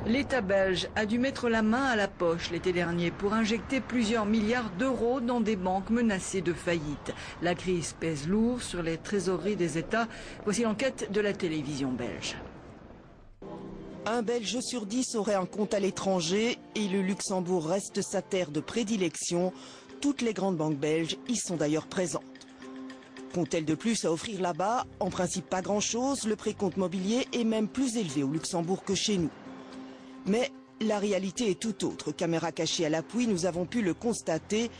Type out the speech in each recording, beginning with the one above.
L'État belge a dû mettre la main à la poche l'été dernier pour injecter plusieurs milliards d'euros dans des banques menacées de faillite. La crise pèse lourd sur les trésoreries des États. Voici l'enquête de la télévision belge. Un Belge sur 10 aurait un compte à l'étranger et le Luxembourg reste sa terre de prédilection. Toutes les grandes banques belges y sont d'ailleurs présentes. Qu'ont-elles de plus à offrir là-bas? En principe pas grand-chose, le précompte mobilier est même plus élevé au Luxembourg que chez nous. Mais la réalité est tout autre. Caméra cachée à l'appui, nous avons pu le constater.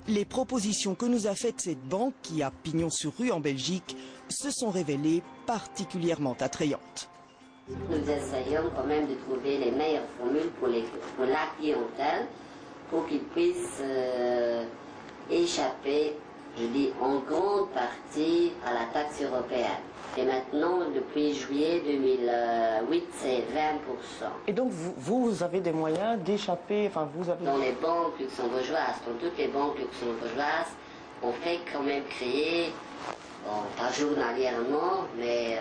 Les propositions que nous a faites cette banque, qui a pignon sur rue en Belgique, se sont révélées particulièrement attrayantes. Nous essayons quand même de trouver les meilleures formules pour la clientèle, pour qu'ils puissent échapper, je dis, en grande partie à la taxe européenne. Et maintenant, depuis juillet 2008, c'est 20%. Et donc, vous avez des moyens d'échapper, enfin, vous avez... Dans les banques luxembourgeoises, dans toutes les banques luxembourgeoises, on fait quand même créer, bon, pas journalièrement, mais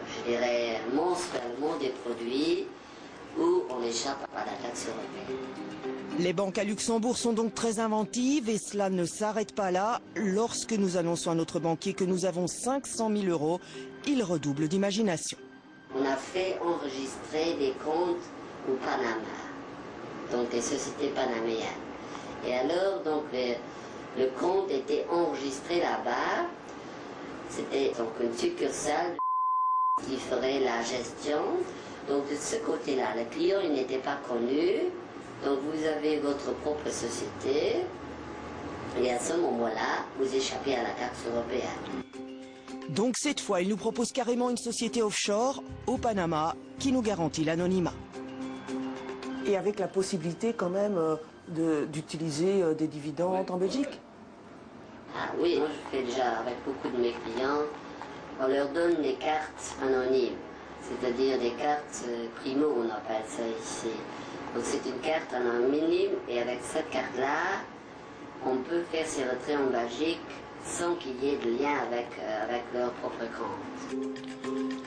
je dirais mensuellement des produits où on échappe à la taxe européenne. Les banques à Luxembourg sont donc très inventives et cela ne s'arrête pas là. Lorsque nous annonçons à notre banquier que nous avons 500 000 euros, il redouble d'imagination. On a fait enregistrer des comptes au Panama, donc des sociétés panaméennes. Et alors, donc, le compte était enregistré là-bas. C'était donc une succursale qui ferait la gestion. Donc de ce côté-là, le client il n'était pas connu. Donc vous avez votre propre société et à ce moment-là, vous échappez à la taxe européenne. Donc cette fois, il nous propose carrément une société offshore au Panama qui nous garantit l'anonymat. Et avec la possibilité quand même d'utiliser des dividendes en Belgique? Ah oui, moi je fais déjà avec beaucoup de mes clients, on leur donne des cartes anonymes, c'est-à-dire des cartes primo, on appelle ça ici. Donc c'est une carte anonyme et avec cette carte-là, on peut faire ses retraits en Belgique sans qu'il y ait de lien avec leur propre compte.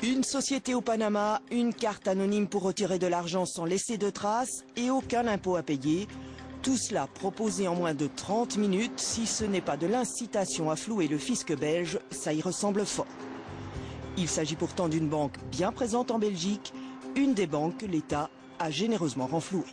Une société au Panama, une carte anonyme pour retirer de l'argent sans laisser de traces et aucun impôt à payer. Tout cela proposé en moins de 30 minutes. Si ce n'est pas de l'incitation à flouer le fisc belge, ça y ressemble fort. Il s'agit pourtant d'une banque bien présente en Belgique, une des banques que l'État a généreusement renflouée.